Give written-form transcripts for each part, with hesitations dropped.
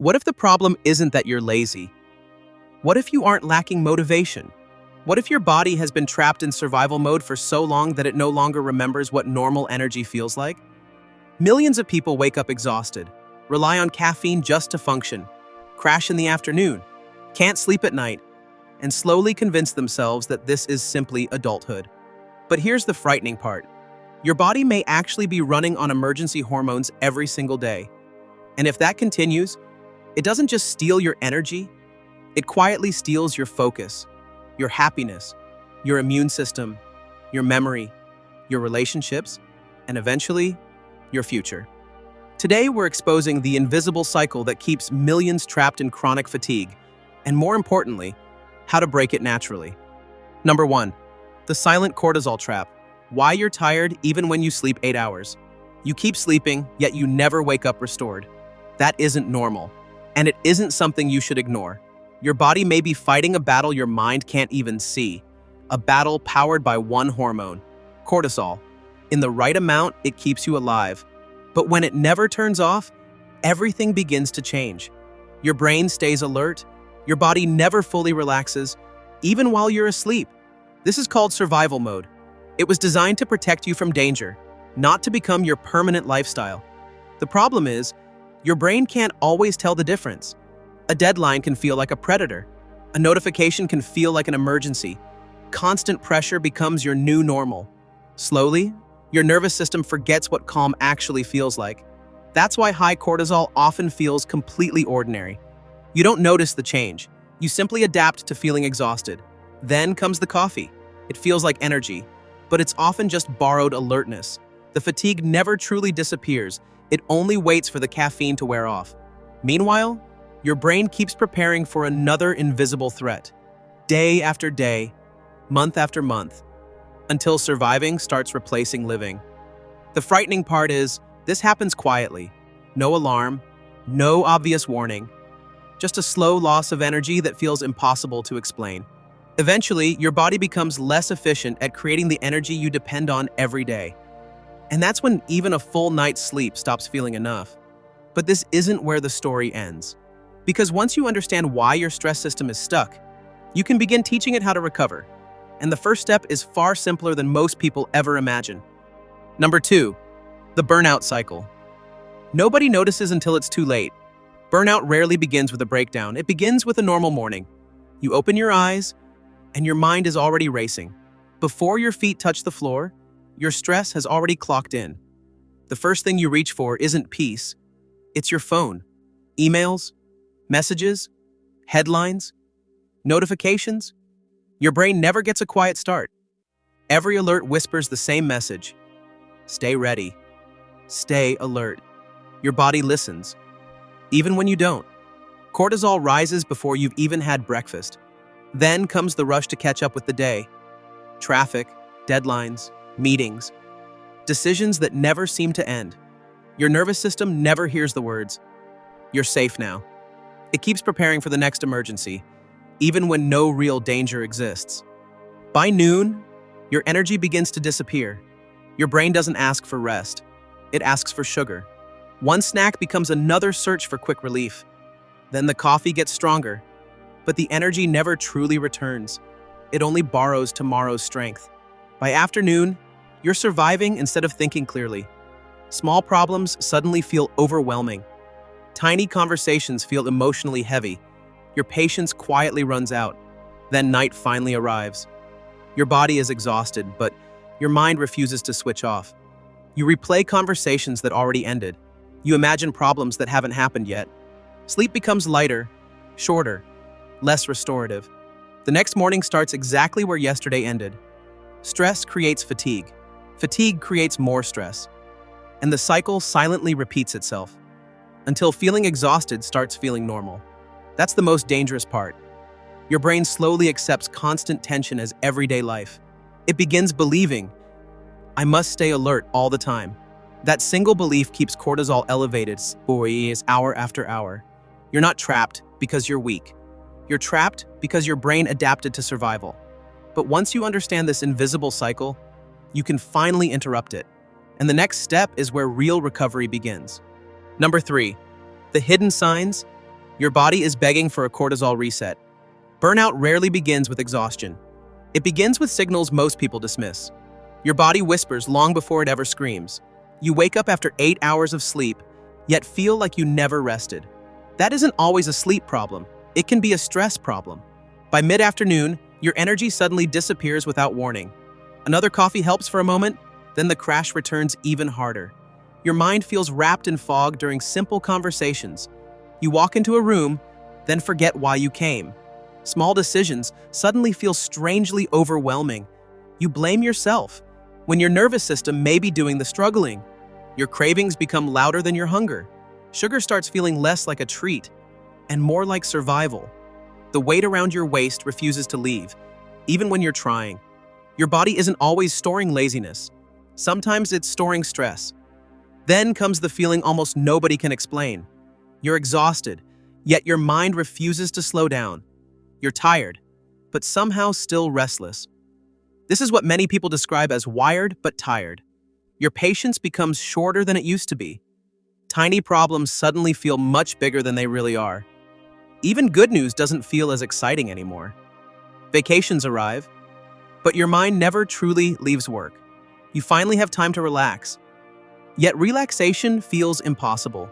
What if the problem isn't that you're lazy? What if you aren't lacking motivation? What if your body has been trapped in survival mode for so long that it no longer remembers what normal energy feels like? Millions of people wake up exhausted, rely on caffeine just to function, crash in the afternoon, can't sleep at night, and slowly convince themselves that this is simply adulthood. But here's the frightening part. Your body may actually be running on emergency hormones every single day. And if that continues, it doesn't just steal your energy, it quietly steals your focus, your happiness, your immune system, your memory, your relationships, and eventually, your future. Today, we're exposing the invisible cycle that keeps millions trapped in chronic fatigue, and more importantly, how to break it naturally. Number 1, the silent cortisol trap. Why you're tired even when you sleep 8 hours. You keep sleeping, yet you never wake up restored. That isn't normal, and it isn't something you should ignore. Your body may be fighting a battle your mind can't even see, a battle powered by one hormone, cortisol. In the right amount, it keeps you alive. But when it never turns off, everything begins to change. Your brain stays alert, your body never fully relaxes, even while you're asleep. This is called survival mode. It was designed to protect you from danger, not to become your permanent lifestyle. The problem is, your brain can't always tell the difference. A deadline can feel like a predator. A notification can feel like an emergency. Constant pressure becomes your new normal. Slowly, your nervous system forgets what calm actually feels like. That's why high cortisol often feels completely ordinary. You don't notice the change. You simply adapt to feeling exhausted. Then comes the coffee. It feels like energy, but it's often just borrowed alertness. The fatigue never truly disappears. It only waits for the caffeine to wear off. Meanwhile, your brain keeps preparing for another invisible threat. Day after day, month after month, until surviving starts replacing living. The frightening part is, this happens quietly. No alarm, no obvious warning. Just a slow loss of energy that feels impossible to explain. Eventually, your body becomes less efficient at creating the energy you depend on every day. And that's when even a full night's sleep stops feeling enough. But this isn't where the story ends. Because once you understand why your stress system is stuck, you can begin teaching it how to recover. And the first step is far simpler than most people ever imagine. Number 2, the burnout cycle. Nobody notices until it's too late. Burnout rarely begins with a breakdown. It begins with a normal morning. You open your eyes, and your mind is already racing. Before your feet touch the floor, your stress has already clocked in. The first thing you reach for isn't peace. It's your phone. Emails, messages, headlines, notifications. Your brain never gets a quiet start. Every alert whispers the same message. Stay ready. Stay alert. Your body listens, even when you don't. Cortisol rises before you've even had breakfast. Then comes the rush to catch up with the day. Traffic, deadlines, meetings, decisions that never seem to end. Your nervous system never hears the words, "You're safe now." It keeps preparing for the next emergency, even when no real danger exists. By noon, your energy begins to disappear. Your brain doesn't ask for rest. It asks for sugar. One snack becomes another search for quick relief. Then the coffee gets stronger, but the energy never truly returns. It only borrows tomorrow's strength. By afternoon, you're surviving instead of thinking clearly. Small problems suddenly feel overwhelming. Tiny conversations feel emotionally heavy. Your patience quietly runs out. Then night finally arrives. Your body is exhausted, but your mind refuses to switch off. You replay conversations that already ended. You imagine problems that haven't happened yet. Sleep becomes lighter, shorter, less restorative. The next morning starts exactly where yesterday ended. Stress creates fatigue. Fatigue creates more stress. And the cycle silently repeats itself until feeling exhausted starts feeling normal. That's the most dangerous part. Your brain slowly accepts constant tension as everyday life. It begins believing, I must stay alert all the time. That single belief keeps cortisol elevated hour after hour. You're not trapped because you're weak. You're trapped because your brain adapted to survival. But once you understand this invisible cycle, you can finally interrupt it. And the next step is where real recovery begins. Number 3, the hidden signs Your body is begging for a cortisol reset. Burnout rarely begins with exhaustion. It begins with signals most people dismiss. Your body whispers long before it ever screams. You wake up after 8 hours of sleep, yet feel like you never rested. That isn't always a sleep problem. It can be a stress problem. By mid-afternoon, your energy suddenly disappears without warning. Another coffee helps for a moment, then the crash returns even harder. Your mind feels wrapped in fog during simple conversations. You walk into a room, then forget why you came. Small decisions suddenly feel strangely overwhelming. You blame yourself, when your nervous system may be doing the struggling. Your cravings become louder than your hunger. Sugar starts feeling less like a treat and more like survival. The weight around your waist refuses to leave, even when you're trying. Your body isn't always storing laziness. Sometimes it's storing stress. Then comes the feeling almost nobody can explain. You're exhausted, yet your mind refuses to slow down. You're tired, but somehow still restless. This is what many people describe as wired but tired. Your patience becomes shorter than it used to be. Tiny problems suddenly feel much bigger than they really are. Even good news doesn't feel as exciting anymore. Vacations arrive, but your mind never truly leaves work. You finally have time to relax. Yet relaxation feels impossible.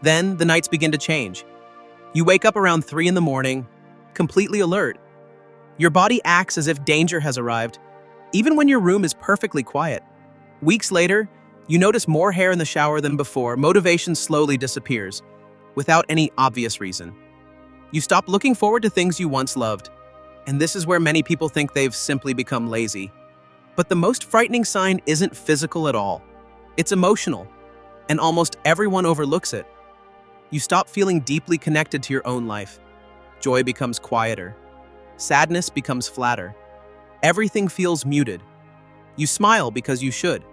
Then the nights begin to change. You wake up around 3 in the morning, completely alert. Your body acts as if danger has arrived, even when your room is perfectly quiet. Weeks later, you notice more hair in the shower than before. Motivation slowly disappears, without any obvious reason. You stop looking forward to things you once loved, and this is where many people think they've simply become lazy. But the most frightening sign isn't physical at all. It's emotional, and almost everyone overlooks it. You stop feeling deeply connected to your own life. Joy becomes quieter. Sadness becomes flatter. Everything feels muted. You smile because you should,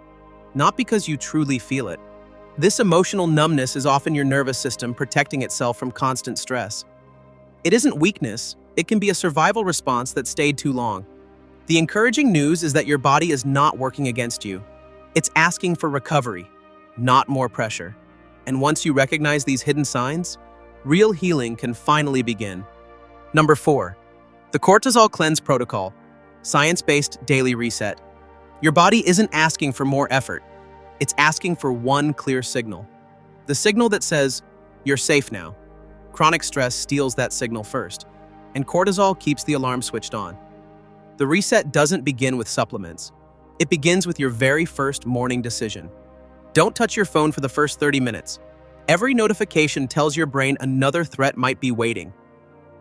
not because you truly feel it. This emotional numbness is often your nervous system protecting itself from constant stress. It isn't weakness, it can be a survival response that stayed too long. The encouraging news is that your body is not working against you. It's asking for recovery, not more pressure. And once you recognize these hidden signs, real healing can finally begin. Number 4. The Cortisol Cleanse Protocol, science-based daily reset. Your body isn't asking for more effort. It's asking for one clear signal. The signal that says, you're safe now. Chronic stress steals that signal first, and cortisol keeps the alarm switched on. The reset doesn't begin with supplements. It begins with your very first morning decision. Don't touch your phone for the first 30 minutes. Every notification tells your brain another threat might be waiting.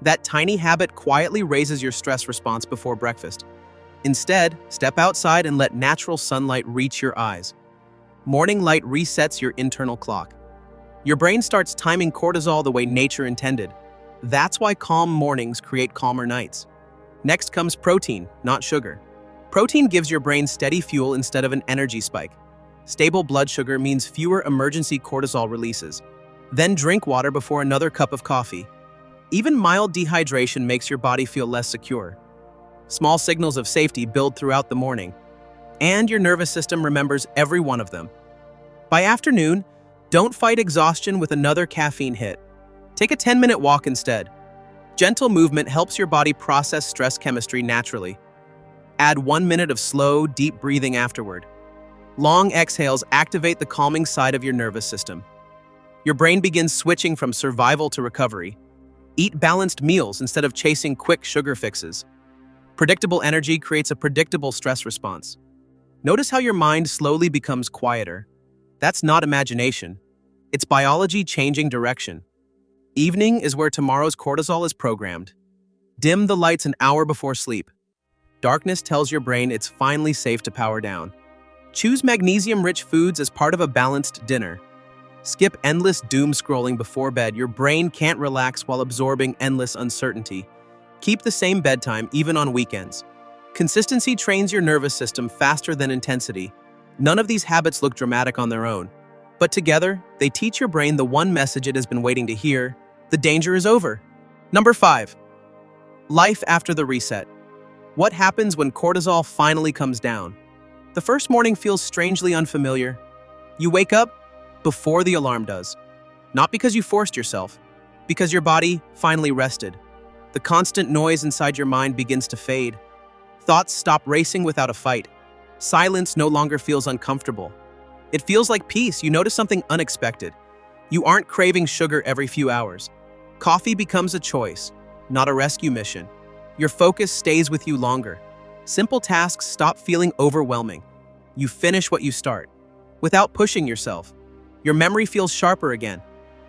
That tiny habit quietly raises your stress response before breakfast. Instead, step outside and let natural sunlight reach your eyes. Morning light resets your internal clock. Your brain starts timing cortisol the way nature intended. That's why calm mornings create calmer nights. Next comes protein, not sugar. Protein gives your brain steady fuel instead of an energy spike. Stable blood sugar means fewer emergency cortisol releases. Then drink water before another cup of coffee. Even mild dehydration makes your body feel less secure. Small signals of safety build throughout the morning, and your nervous system remembers every one of them. By afternoon, don't fight exhaustion with another caffeine hit. Take a 10-minute walk instead. Gentle movement helps your body process stress chemistry naturally. Add 1 minute of slow, deep breathing afterward. Long exhales activate the calming side of your nervous system. Your brain begins switching from survival to recovery. Eat balanced meals instead of chasing quick sugar fixes. Predictable energy creates a predictable stress response. Notice how your mind slowly becomes quieter. That's not imagination. It's biology changing direction. Evening is where tomorrow's cortisol is programmed. Dim the lights an hour before sleep. Darkness tells your brain it's finally safe to power down. Choose magnesium-rich foods as part of a balanced dinner. Skip endless doom scrolling before bed. Your brain can't relax while absorbing endless uncertainty. Keep the same bedtime even on weekends. Consistency trains your nervous system faster than intensity. None of these habits look dramatic on their own, but together, they teach your brain the one message it has been waiting to hear: the danger is over. Number 5. Life after the reset. What happens when cortisol finally comes down? The first morning feels strangely unfamiliar. You wake up before the alarm does. Not because you forced yourself, Because your body finally rested. The constant noise inside your mind begins to fade. Thoughts stop racing without a fight. Silence no longer feels uncomfortable. It feels like peace. You notice something unexpected. You aren't craving sugar every few hours. Coffee becomes a choice, not a rescue mission. Your focus stays with you longer. Simple tasks stop feeling overwhelming. You finish what you start, without pushing yourself. Your memory feels sharper again.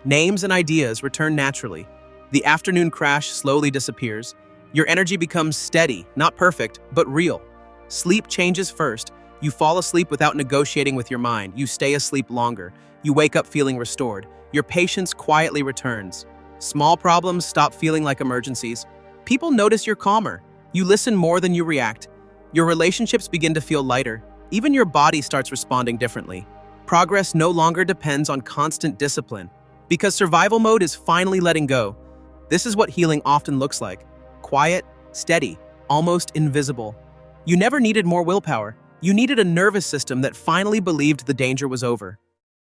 Names and ideas return naturally. The afternoon crash slowly disappears. Your energy becomes steady, not perfect, but real. Sleep changes first. You fall asleep without negotiating with your mind. You stay asleep longer. You wake up feeling restored. Your patience quietly returns. Small problems stop feeling like emergencies. People notice you're calmer. You listen more than you react. Your relationships begin to feel lighter. Even your body starts responding differently. Progress no longer depends on constant discipline. Because survival mode is finally letting go. This is what healing often looks like. Quiet, steady, almost invisible. You never needed more willpower. You needed a nervous system that finally believed the danger was over.